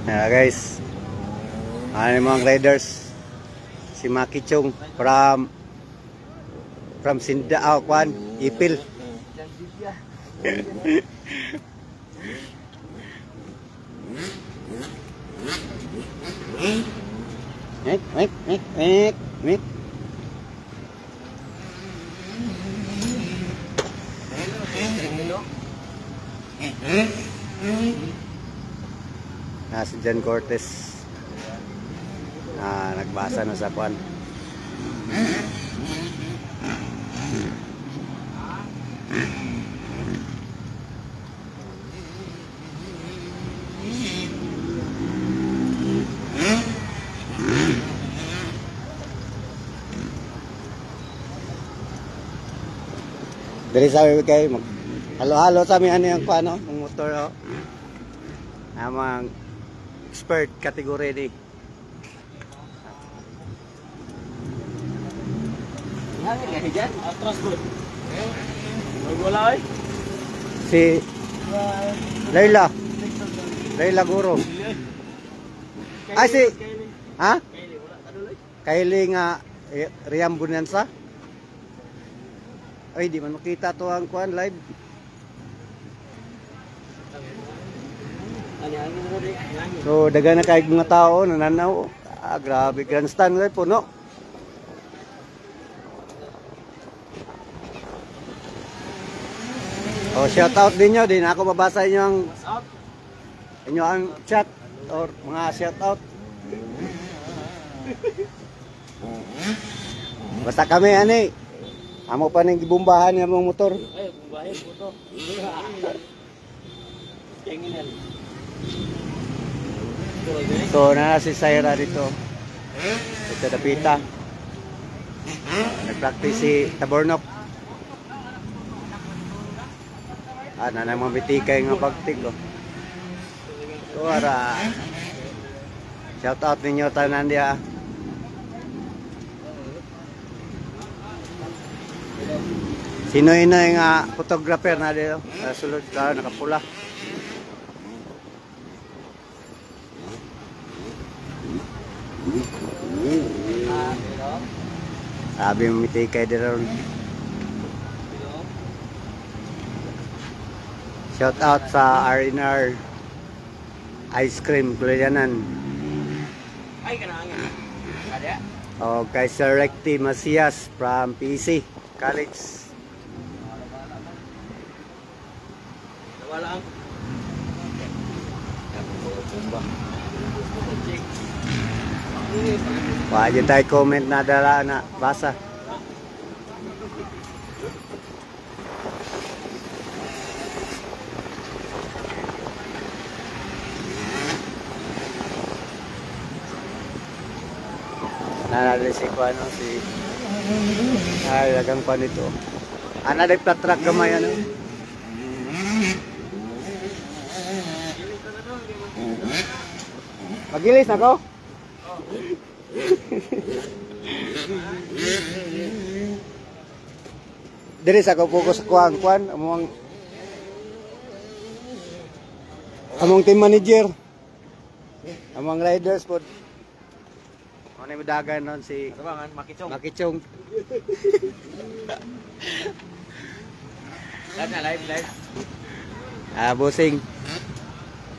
Guys, ano mga riders, si Maki Chong from Sindao Kwan Ipil. Mek. Si John Cortez nagbasa na sa kwan. Dari sabi kay halo-halo sa amin ano yung ano, ng motor amang expert category di. Si Layla Guro. Si Kylie nga Riam Bunyansa. Ay, di man makita to ang kuan live. So, daga na kahit mga tao, nananaw. Grabe, grandstand live po, no? Shout out din nyo, din ako babasa inyo ang chat or mga shout out. Basta kami, amo pa nang gibumbahan ng mga motor. Ay, bumbahin po to. So, si Saira dito. Ito dapita. Nag-practice si Tabornok. Na mga bitikay nga pagtig. So, shout out ninyo tanan dia. Sino yung photographer na dito? Sulod ka, nakapula. Sabi mo mitikay dito. Shout out sa R&R Ice Cream Kulianan. Ay, kanangin. Ada? O kay Sir Recti Macias from PC College. Wala. Wala tayo comment na dala na basa. Nanalisik ko si lagang pa nito. Ana day platrak gamay Magilis na ko? Diri sa ko fokus kuan among team manager. Among riders po. Ano yung dagan nun si Maki Chong. Live. Busing.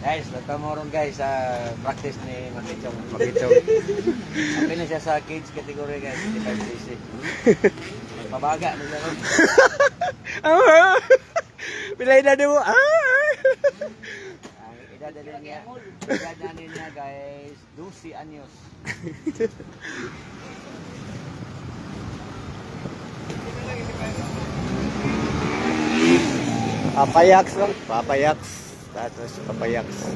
Guys, nagkamoron guys sa practice ni Maki Chong. Sabi na siya sa kids category guys, 55cc. Pabaga na siya. Pilay na mo. Edad niya guys, 12 anyos. Papayaks. Tapos papayaks.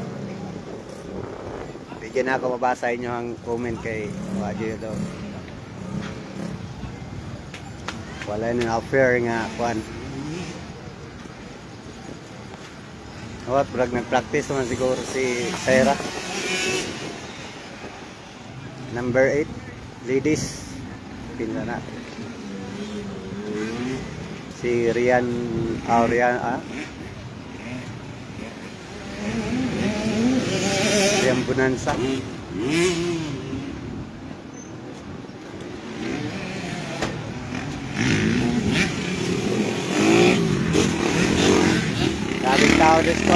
Bigyan na ako mabasa inyo ang comment kay Wadio daw. Wala na offer nga kuan. Nag-practice naman siguro si Sarah. Number 8, ladies. Pila na. Si Rian Riam Bonanza. Daming tao dito.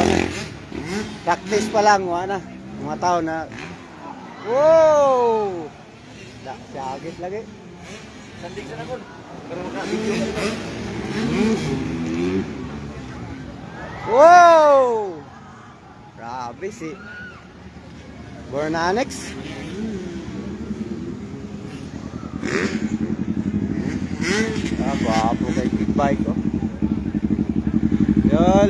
Practice pa lang, wala na. Mga tao na. Wow! Sagit lagi. Sandig sa nakon. Pero maka-video ka ito. Wow! Grabe si Bornanex. Gwapo kay big bike ko. Yun.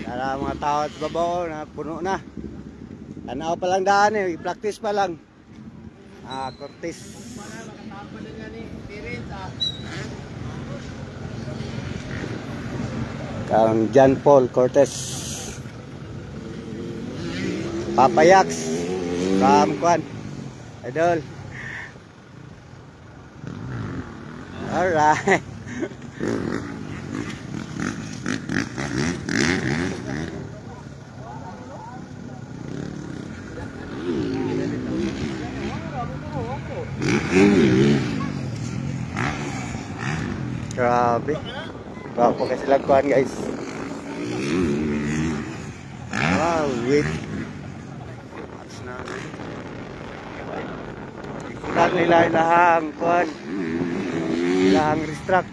Tara mga tao at babaw na puno na. Tanaw pa lang daan eh, practice pa lang. Cortez. Kang John Paul Cortez. Papayax. Kwan. Idol. Alright. Grabe. Bago kasi lagkuhan guys. Wow, wait. That's na. Ikutan nila ilahang kuhan. Ilahang restruct.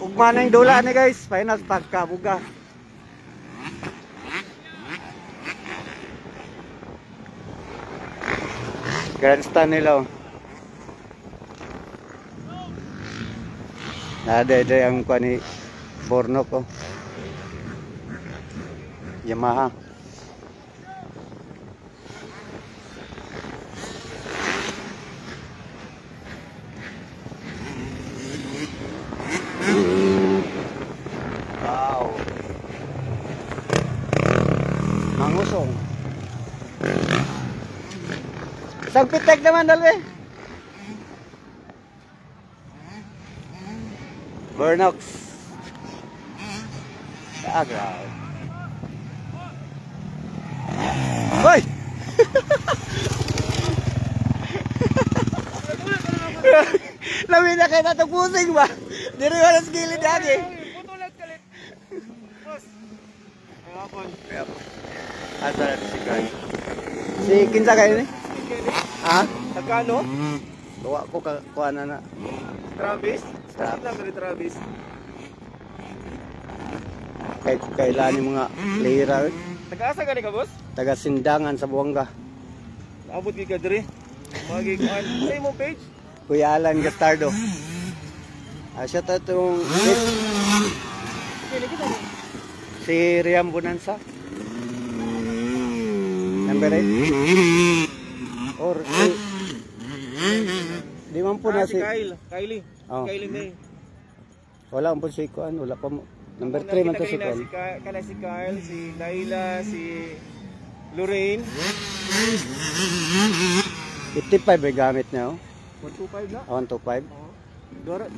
Ugma na yung dula ni guys. Final pagkabuga. Grandstand nila. Nada ang kuha ni Borno ko. Yamaha. Wow. Mangusong. Isang pitek naman dali. Burnox. Grabe. Hoy! Lamin na kayo natapusing ba? Diri wala sa gilid lagi. Putulat kalit. Boss. Ayapon. Asa na si Kai? Si Kinsa kayo ni? Ha? Nagkano? Tuwa ko kuha na. Travis? Travis. Lang kali Travis. Kailan yung mga lira. Nag-asa ka ni ka, boss? Taga Sindangan sa Buanga. Abot ka diri. Magiguan. Sa imong page? Kuya Alan Gastardo. Siya itong si Riam Bonanza. Number 8. Or di man po na Si si Kylie. Oh. Kylie May. Wala po si Kuan, wala pa mo. Number 3 man to si Kuan. Kana si Kyle, si Laila, si Lorraine. 55 ay gamit niya. 125 na. 125.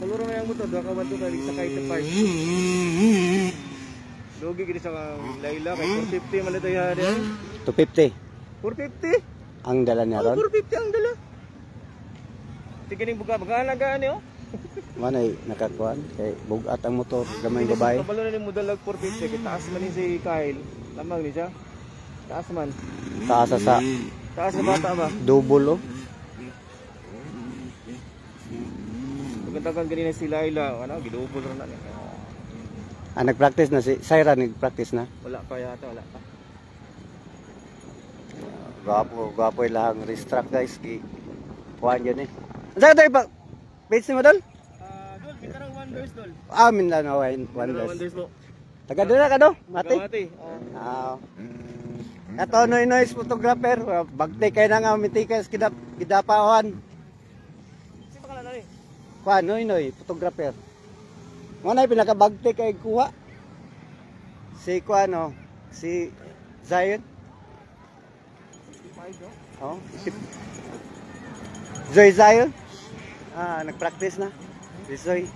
Taluro na yung motor, doon ka 125 sa kahit 5. Logi gini sa Laila, kay 450 man ito yan. 250 450? ang dala niya ron. 450 ang dala. Sige ning buga-buga niyo. Manay nakakuan kay bugat ang motor gamay babae. Kabalo na ni mo dalag 450 kay taas man ni si Kyle. Lamang ni siya. Taas man. Taas sa Taas sa bata ba? double oh. Pagkantakan ganina si Laila, ano, gidubol ra na niya. Nag-practice na si Syra, nag-practice na. Wala pa yata, wala pa. Gwapo ilang restruct guys. Kuhan yun eh. Saan tayo pa? Page ni mo dol? Dol, Mindanao Wonders, Dol. Mindanao Mindanao Wonders. Wonders mo. Taga doon na ka do? Mati? Mati. Kato noy photographer. Bagte kayo na nga mitikas kidapawan. Sino ka na ni? Kuhan noy photographer. Mo na pinakabagte kay kuha. Si Kuano, si Zion. Oh, si Zoy Zion. Nag-practice na. Si Zoy.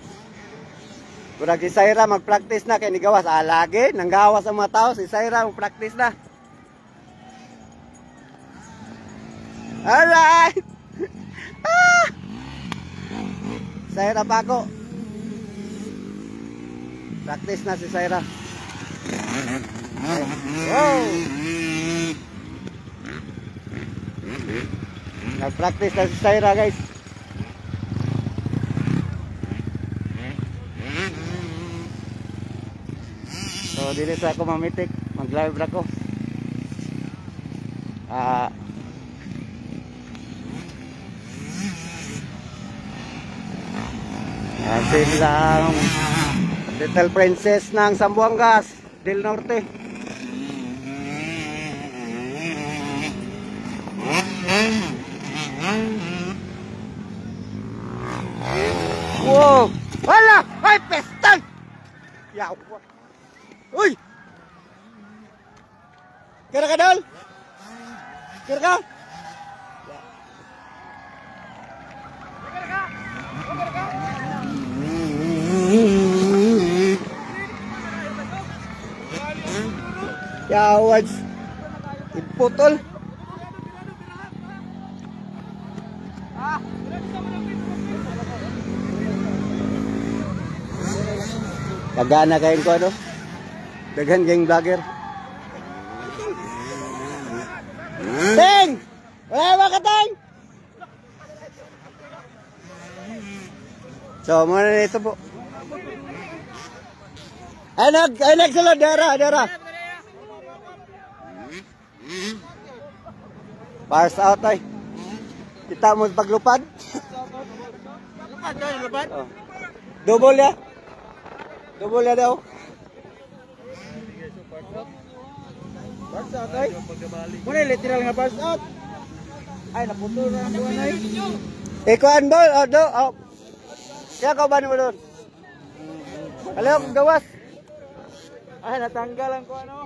Kurang si Syra mag-practice na kay nigawas. Lagi nanggawas ang mga tao. Si Syra mag-practice na. Alright! Syra pa ako. Practice na si Syra. Wow! Nag-practice na si Syra, guys. So, dili sa ako mamitik. Mag-live na ko. Silang Little Princess ng Zamboangas del Norte. Wow! Wala! Ay, pestan! Yawa! Uy! Kira ka, Dol? Kira ka? Yawads! Iputol! Pagana kayong ko, ano? Daghan kayong vlogger. Ting! Wala ba ka, Ting? So, muna na ito po. Ay, nagsulod. Dara. Pars out, ay. Kita mo paglupad? Lupad? Oh. Double ya? Double ya daw? Pars out, ay. Muna literal nga pars out. Ay, naputol na ang buwan, ay. Ikuan ba? Oh. Kaya ka ba mo doon? Alam kong gawas. Ay, natanggal ang ko ano.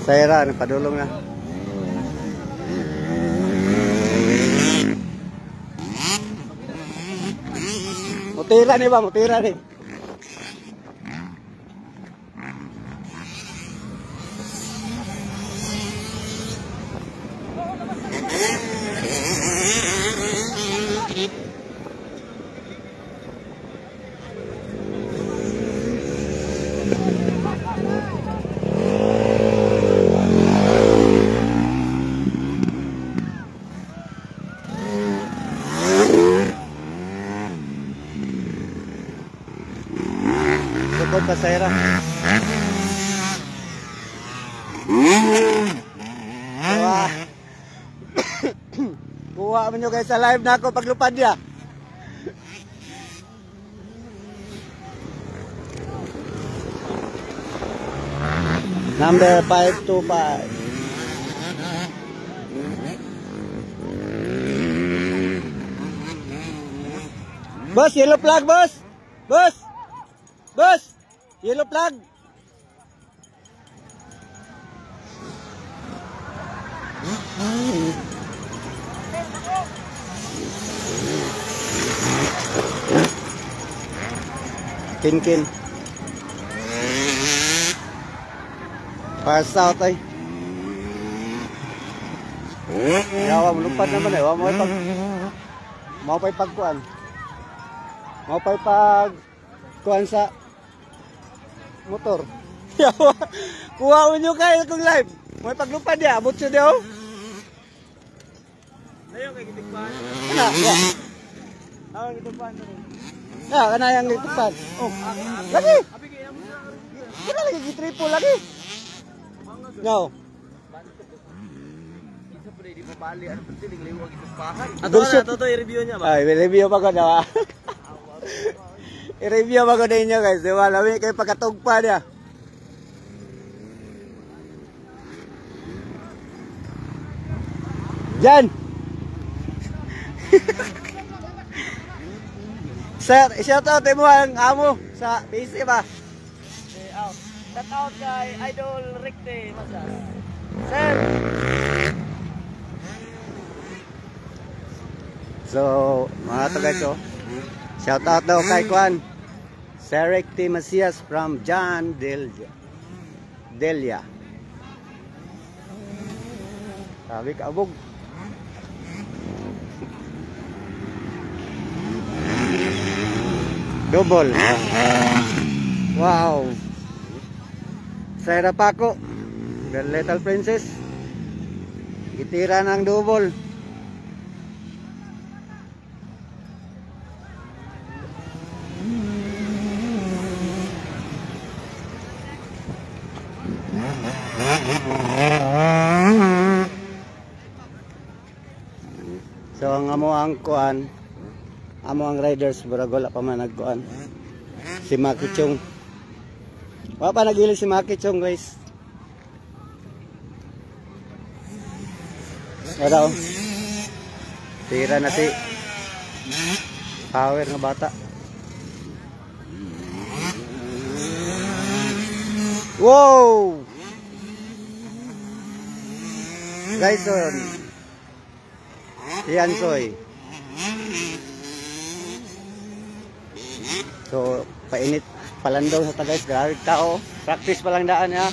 Syra, nagpadulong na. Mutira nih, Bang, mutira nih. Tukod pa Syra. Kuha mo nyo guys sa live na ako paglupad niya. Number 525. Boss, yellow flag, boss. Boss, yellow flag. Kin. Pass out ay. Yawa, lupad naman eh. Mau pa ipagkuan. Mau pa ipagkuan sa motor. Yawa, kuha mo nyo kayo kung live. Mau ipaglupad ya, abot siya daw. Ayaw kay gitikpan. Kana, ya. Ayaw gitikpan. Kana yang gitikpan. Oh, lagi. Kana lagi gitriple lagi. No. Ato i-review niya ba? Ay, review pa ko daw. I-review ako ninyo guys. Diba? Lami kayo pagkatugpa niya. Jan! Sir, shout out mo ang amo sa PC ba? Shout out kay Idol Ricte Masas. Sir! So, mga to guys, oh. Shout out daw kay Kwan. Sir Ricte Masias from John Delia. Sabi ka, abog. Double. Wow. Sarah Paco. The Little Princess. Gitira ng double. So ang amo ang kuan, amo ang riders murag wala pa man nagkuan. Si Maki Chong. Wala pa nagili si Maki Chong guys. Ano? Tira na si power nga bata. Wow! Guys, yan soy. So, painit palandong sa guys, grabe tao. Practice pa lang daan ya.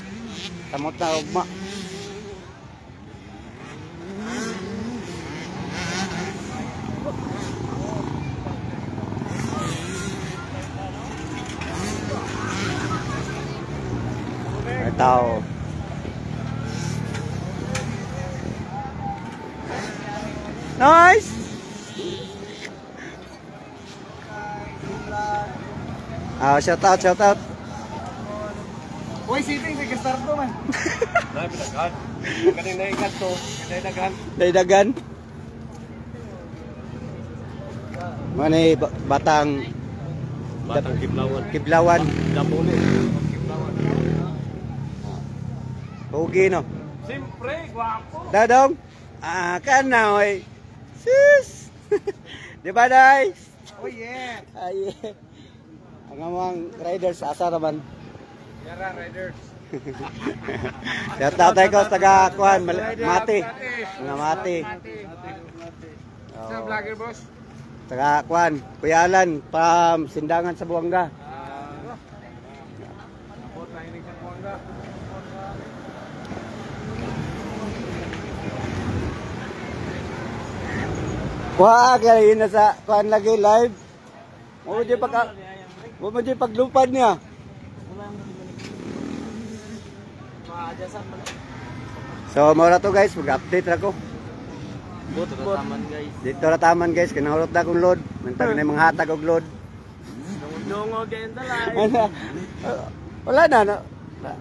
Tamot na ugma. Tao. Nice. Shout out, shout out. Uy, sitting sa Gastardo man. Nabilagan. Kaning naigat to, naidagan. Daidagan. Manay batang Kiblawan. Kiblawan. Lapone. Pogi no. Siyempre, gwapo. Dadong. Kana oy. Sis. Di ba day? Oh yeah. Ay. Ang amang riders asa naman. Yara, riders. Shout out tayo ko taga kuan Mati. Mga Mati. Sa vlogger boss. Taga kuan Kuya Alan from Sindangan sa Buanga. Wah, kaya yun na sa kuan lagi live. Mo di paglupad niya. So, mora to guys, mag-update ra ko. Dito ra taman guys, kinahulot na kong load. Mantag na mga hatag og load. Dungo din talay. Wala na, no.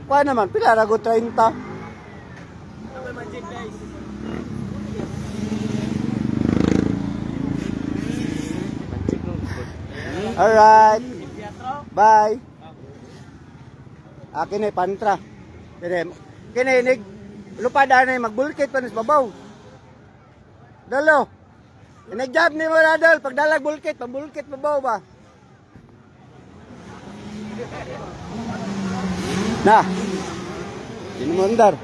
Kuha naman, pila ra go 30. Magic guys. Alright. Bye. Akin ay pantra. Kininig. Lupada na magbulkit pa sa babaw. Dalo. Inag-job ni mo na dal. Pagdalag bulkit, pambulkit babaw ba? Na. Sino mo andar?